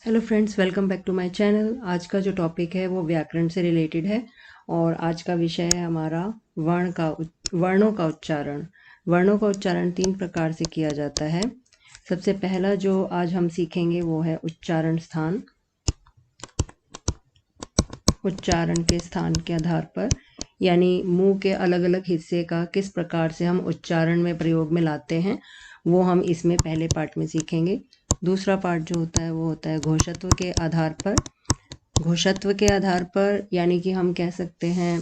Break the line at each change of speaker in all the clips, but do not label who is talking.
Hello friends, welcome back to my channel. आज का जो टॉपिक है वो व्याकरण से रिलेटेड है और आज का विषय है हमारा वर्णों का उच्चारण। वर्णों का उच्चारण 3 प्रकार से किया जाता है। सबसे पहला जो आज हम सीखेंगे वो है उच्चारण स्थान। उच्चारण के स्थान के आधार पर यानी मुंह के अलग अलग हिस्से का किस प्रकार से हम उच्चारण में प्रयोग में लाते हैं वो हम इसमें पहले पार्ट में सीखेंगे। दूसरा पार्ट जो होता है वो होता है घोषत्व के आधार पर। घोषत्व के आधार पर यानी कि हम कह सकते हैं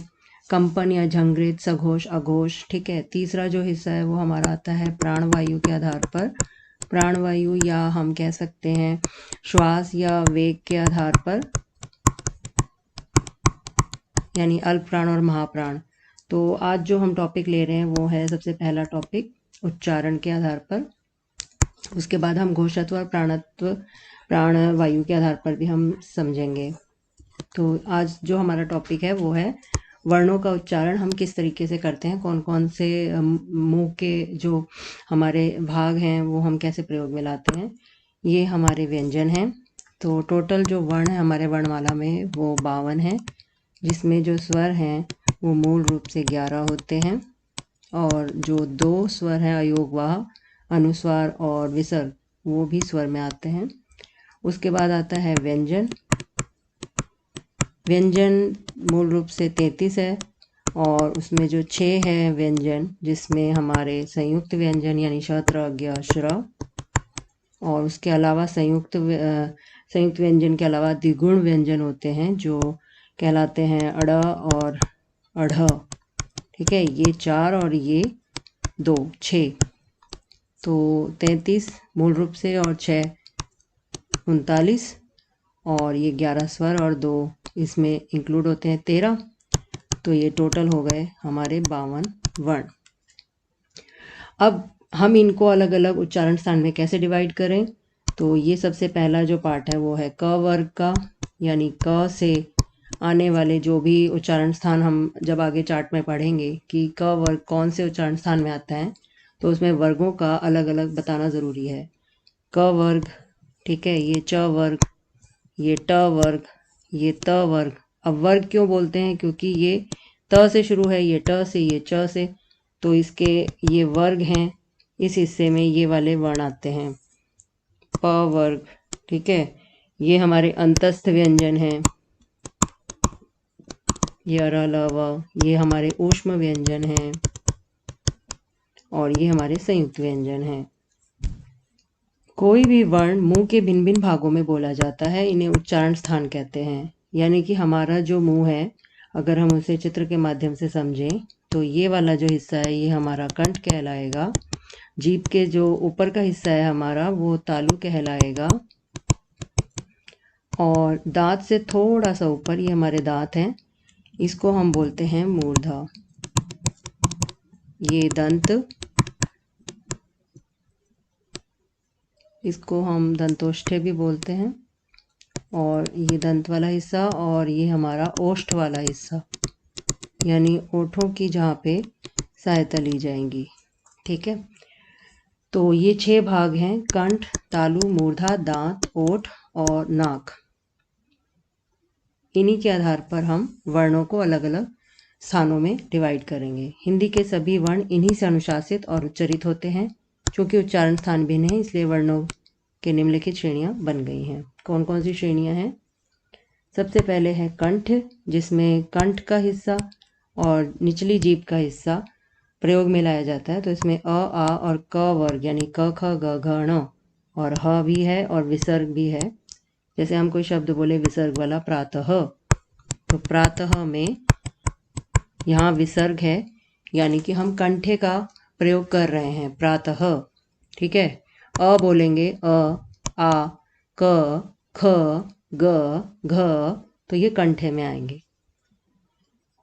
कंपन या झंकृत, सघोष, अघोष। ठीक है। तीसरा जो हिस्सा है वो हमारा आता है प्राणवायु के आधार पर। प्राणवायु या हम कह सकते हैं श्वास या वेग के आधार पर, यानी अल्प प्राण और महाप्राण। तो आज जो हम टॉपिक ले रहे हैं वो है सबसे पहला टॉपिक उच्चारण के आधार पर। उसके बाद हम घोषत्व और प्राण वायु के आधार पर भी हम समझेंगे। तो आज जो हमारा टॉपिक है वो है वर्णों का उच्चारण हम किस तरीके से करते हैं, कौन कौन से मुंह के जो हमारे भाग हैं वो हम कैसे प्रयोग में लाते हैं। ये हमारे व्यंजन हैं। तो टोटल जो वर्ण है हमारे वर्णमाला में वो 52 है, जिसमें जो स्वर हैं वो मूल रूप से 11 होते हैं और जो 2 स्वर हैं अयोगवाह, अनुस्वार और विसर्ग, वो भी स्वर में आते हैं। उसके बाद आता है व्यंजन। व्यंजन मूल रूप से 33 है और उसमें जो 6 है व्यंजन, जिसमें हमारे संयुक्त व्यंजन यानी श, त्र, ज्ञ, श्र, और उसके अलावा संयुक्त व्यंजन के अलावा द्विगुण व्यंजन होते हैं जो कहलाते हैं अड़ और अढ़। ठीक है। ये 4 और ये 2, 6। तो 33 मूल रूप से और 6 39 और ये 11 स्वर और 2 इसमें इंक्लूड होते हैं 13। तो ये टोटल हो गए हमारे 52 वर्ण। अब हम इनको अलग अलग उच्चारण स्थान में कैसे डिवाइड करें, तो ये सबसे पहला जो पार्ट है वो है क वर्ग का, यानी क से आने वाले जो भी उच्चारण स्थान हम जब आगे चार्ट में पढ़ेंगे कि क वर्ग कौन से उच्चारण स्थान में आता है, तो उसमें वर्गों का अलग अलग बताना ज़रूरी है। क वर्ग, ठीक है, ये च वर्ग, ये ट वर्ग, ये त वर्ग। अब वर्ग क्यों बोलते हैं, क्योंकि ये त से शुरू है, ये ट से, ये च से, तो इसके ये वर्ग हैं। इस हिस्से में ये वाले वर्ण आते हैं। प वर्ग, ठीक है, ये हमारे अंतस्थ व्यंजन हैं, ये अर, ल, व, ये हमारे ऊष्म व्यंजन हैं और ये हमारे संयुक्त व्यंजन हैं। कोई भी वर्ण मुंह के भिन्न भिन्न भागों में बोला जाता है, इन्हें उच्चारण स्थान कहते हैं। यानी कि हमारा जो मुंह है, अगर हम उसे चित्र के माध्यम से समझें तो ये वाला जो हिस्सा है ये हमारा कंठ कहलाएगा। जीभ के जो ऊपर का हिस्सा है हमारा वो तालु कहलाएगा और दांत से थोड़ा सा ऊपर ये हमारे दांत हैं, इसको हम बोलते हैं मूर्धा। ये दंत, इसको हम दंतोष्ठ्य भी बोलते हैं, और ये दंत वाला हिस्सा और ये हमारा ओष्ठ वाला हिस्सा, यानी ओठों की जहाँ पे सहायता ली जाएंगी। ठीक है। तो ये 6 भाग हैं, कंठ, तालु, मूर्धा, दांत, ओठ और नाक। इन्हीं के आधार पर हम वर्णों को अलग अलग स्थानों में डिवाइड करेंगे। हिंदी के सभी वर्ण इन्हीं से अनुशासित और उच्चरित होते हैं। चूँकि उच्चारण स्थान भिन्न है इसलिए वर्णों के निम्नलिखित श्रेणियाँ बन गई हैं। कौन कौन सी श्रेणियाँ हैं? सबसे पहले है कंठ, जिसमें कंठ का हिस्सा और निचली जीभ का हिस्सा प्रयोग में लाया जाता है। तो इसमें अ, आ और क वर्ग यानी क, ख, ग, घ, ण और ह भी है और विसर्ग भी है। जैसे हम कोई शब्द बोले विसर्ग वाला प्रातः, तो प्रातः में यहाँ विसर्ग है, यानी कि हम कंठे का प्रयोग कर रहे हैं प्रातः। ठीक है। अ बोलेंगे अ, आ, क, ख, ग, घ, तो ये कंठे में आएंगे।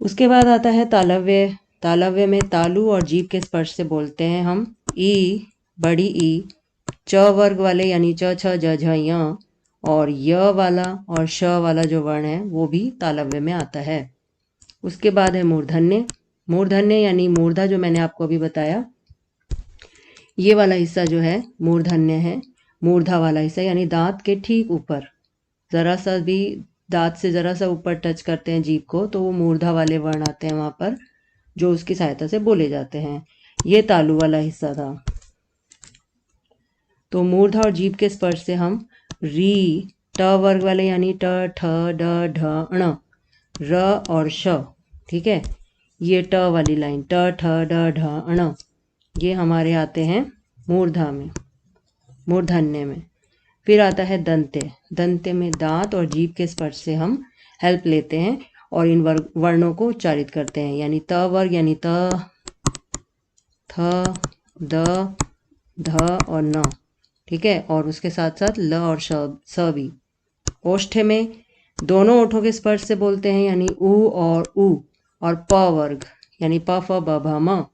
उसके बाद आता है तालव्य। तालव्य में तालु और जीभ के स्पर्श से बोलते हैं हम ई, बड़ी ई। च वर्ग वाले यानी च, छ, ज, झ, य और य वाला और श वाला जो वर्ण है वो भी तालव्य में आता है। उसके बाद है मूर्धन्य। मूर्धन्य यानी मूर्धा, जो मैंने आपको अभी बताया, ये वाला हिस्सा जो है मूर्धन्य है। मूर्धा वाला हिस्सा यानी दांत के ठीक ऊपर, ज़रा सा भी दांत से ज़रा सा ऊपर टच करते हैं जीभ को तो वो मूर्धा वाले वर्ण आते हैं वहाँ पर, जो उसकी सहायता से बोले जाते हैं। ये तालु वाला हिस्सा था। तो मूर्धा और जीभ के स्पर्श से हम री, ट वर्ग वाले यानी ट, ठ, ड, ढ, ण, र और श, ठीक है, ये ट वाली लाइन ट, ठ, ड, ढ, ण, ये हमारे आते हैं मूर्धा में, मूर्धन्य में। फिर आता है दंत्य। दंत्य में दांत और जीभ के स्पर्श से हम हेल्प लेते हैं और इन वर्णों को उच्चारित करते हैं, यानी त वर्ग यानी त, थ, द, ध और न, ठीक है, और उसके साथ साथ ल और स भी। ओष्ठ में दोनों ओठों के स्पर्श से बोलते हैं, यानी उ और प वर्ग यानी प, फ, ब, भ, म,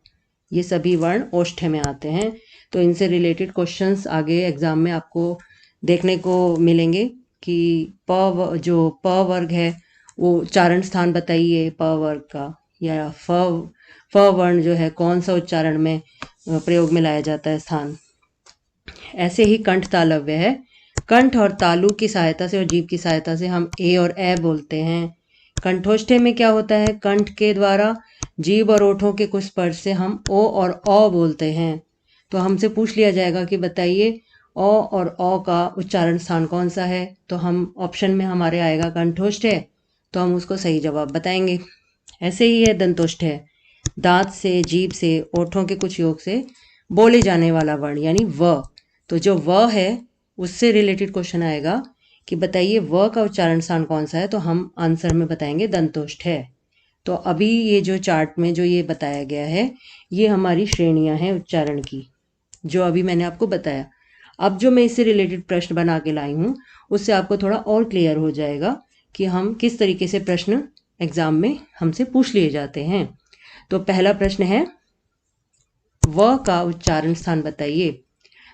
ये सभी वर्ण ओष्ठ में आते हैं। तो इनसे रिलेटेड क्वेश्चंस आगे एग्जाम में आपको देखने को मिलेंगे कि जो प वर्ग है वो उच्चारण स्थान बताइए प वर्ग का, या फ वर्ण जो है कौन सा उच्चारण में प्रयोग में लाया जाता है स्थान। ऐसे ही कंठ तालव्य है। कंठ और तालु की सहायता से और जीभ की सहायता से हम ए और ए बोलते हैं। कंठोष्ठ्य में क्या होता है, कंठ के द्वारा जीभ और ओठों के कुछ स्पर्श से हम ओ और औ बोलते हैं। तो हमसे पूछ लिया जाएगा कि बताइए ओ और औ का उच्चारण स्थान कौन सा है, तो हम ऑप्शन में हमारे आएगा कंठोष्ठ्य, तो हम उसको सही जवाब बताएंगे। ऐसे ही है दंतोष्ठ्य। दांत से, जीभ से, ओठों के कुछ योग से बोले जाने वाला वर्ण यानी व। तो जो व है उससे रिलेटेड क्वेश्चन आएगा कि बताइए व का उच्चारण स्थान कौन सा है, तो हम आंसर में बताएंगे दंतोष्ठ्य। तो अभी ये जो चार्ट में जो ये बताया गया है ये हमारी श्रेणियां हैं उच्चारण की, जो अभी मैंने आपको बताया। अब जो मैं इससे रिलेटेड प्रश्न बना के लाई हूँ उससे आपको थोड़ा और क्लियर हो जाएगा कि हम किस तरीके से प्रश्न एग्जाम में हमसे पूछ लिए जाते हैं। तो पहला प्रश्न है व का उच्चारण स्थान बताइए।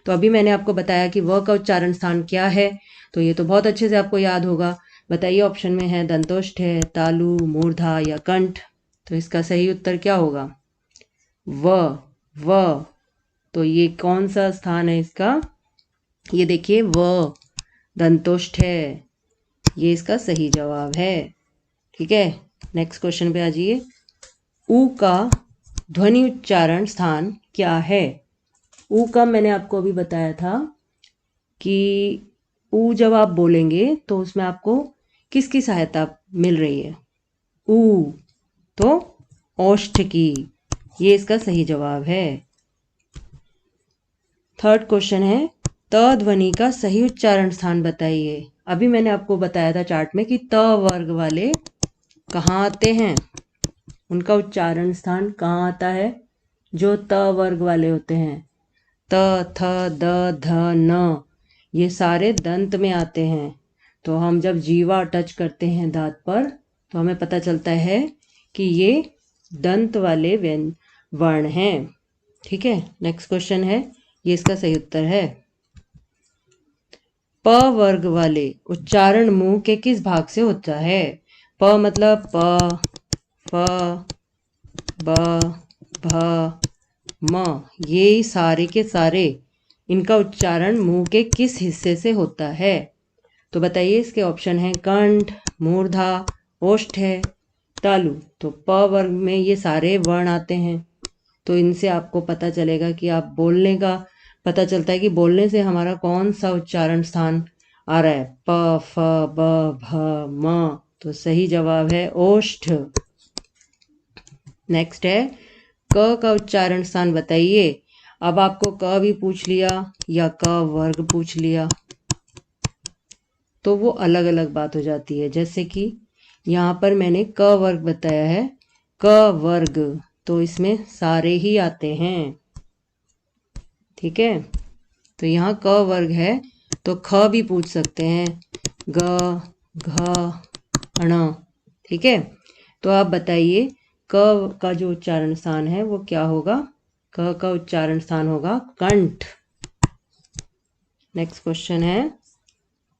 तो अभी मैंने आपको बताया कि व का उच्चारण स्थान क्या है, तो ये तो बहुत अच्छे से आपको याद होगा। बताइए, ऑप्शन में है दंतोष्ठ्य, तालु, मूर्धा या कंठ। तो इसका सही उत्तर क्या होगा, व। तो ये कौन सा स्थान है इसका, ये देखिए व, दंतोष्ठ्य, ये इसका सही जवाब है। ठीक है, नेक्स्ट क्वेश्चन पे आ जाइए। उ का ध्वनि उच्चारण स्थान क्या है। उ का मैंने आपको अभी बताया था कि उ जब आप बोलेंगे तो उसमें आपको किसकी सहायता मिल रही है, उ, तो ओष्ठ की, ये इसका सही जवाब है। थर्ड क्वेश्चन है त ध्वनि का सही उच्चारण स्थान बताइए। अभी मैंने आपको बताया था चार्ट में कि त वर्ग वाले कहाँ आते हैं, उनका उच्चारण स्थान कहाँ आता है, जो त वर्ग वाले होते हैं त, थ, द, ध, न, ये सारे दंत में आते हैं। तो हम जब जीवा टच करते हैं दांत पर तो हमें पता चलता है कि ये दंत वाले वर्ण हैं। ठीक है, नेक्स्ट क्वेश्चन है, ये इसका सही उत्तर है। प वर्ग वाले उच्चारण मुंह के किस भाग से होता है। प मतलब प, फ, ब, भ, म, ये सारे के सारे इनका उच्चारण मुंह के किस हिस्से से होता है। तो बताइए, इसके ऑप्शन हैं कंठ, मूर्धा, ओष्ठ्य, तालु। तो प वर्ग में ये सारे वर्ण आते हैं, तो इनसे आपको पता चलेगा कि आप बोलने का पता चलता है कि बोलने से हमारा कौन सा उच्चारण स्थान आ रहा है, प, फ, ब, भ, म। तो सही जवाब है ओष्ठ। नेक्स्ट है क का उच्चारण स्थान बताइए। अब आपको क भी पूछ लिया या क वर्ग पूछ लिया तो वो अलग अलग बात हो जाती है। जैसे कि यहाँ पर मैंने क वर्ग बताया है, क वर्ग, तो इसमें सारे ही आते हैं। ठीक है, तो यहाँ क वर्ग है तो ख भी पूछ सकते हैं, ग, घ, ण। ठीक है, तो आप बताइए क का जो उच्चारण स्थान है वो क्या होगा। क का उच्चारण स्थान होगा कंठ। नेक्स्ट क्वेश्चन है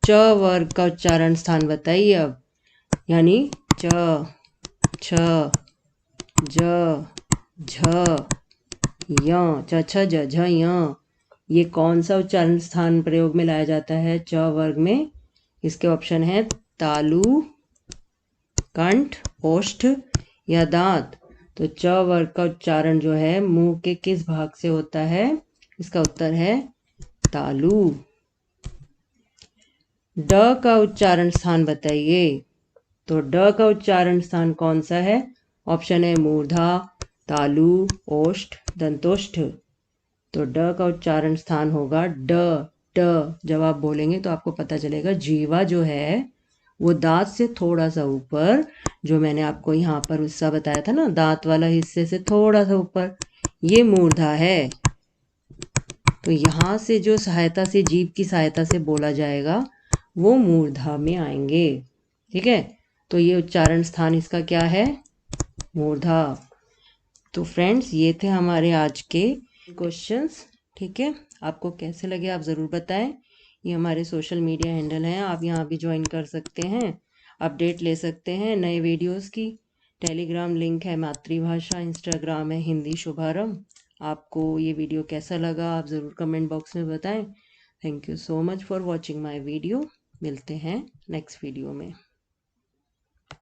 च वर्ग का उच्चारण स्थान बताइए अब, यानी च, छ, ज, झ, य, च, छ, ज, झ, य, ये कौन सा उच्चारण स्थान प्रयोग में लाया जाता है च वर्ग में, इसके ऑप्शन है तालु, कंठ, ओष्ठ या दांत। तो च वर्ग का उच्चारण जो है मुंह के किस भाग से होता है? इसका उत्तर है तालु। ड का उच्चारण स्थान बताइए। तो ड का उच्चारण स्थान कौन सा है? ऑप्शन है मूर्धा, तालु, ओष्ठ, दंतोष्ठ। तो ड का उच्चारण स्थान होगा ड। ड जब आप बोलेंगे तो आपको पता चलेगा जीवा जो है वो दांत से थोड़ा सा ऊपर, जो मैंने आपको यहाँ पर उसका बताया था ना, दांत वाला हिस्से से थोड़ा सा ऊपर, ये मूर्धा है। तो यहाँ से जो सहायता से, जीभ की सहायता से बोला जाएगा वो मूर्धा में आएंगे। ठीक है, तो ये उच्चारण स्थान इसका क्या है? मूर्धा। तो फ्रेंड्स, ये थे हमारे आज के क्वेश्चंस। ठीक है, आपको कैसे लगे आप ज़रूर बताएं। ये हमारे सोशल मीडिया हैंडल हैं, आप यहाँ भी ज्वाइन कर सकते हैं, अपडेट ले सकते हैं नए वीडियोस की। टेलीग्राम लिंक है मातृभाषा, इंस्टाग्राम है हिंदी शुभारंभ। आपको ये वीडियो कैसा लगा आप ज़रूर कमेंट बॉक्स में बताएं। Thank you so much for watching my video. मिलते हैं नेक्स्ट वीडियो में।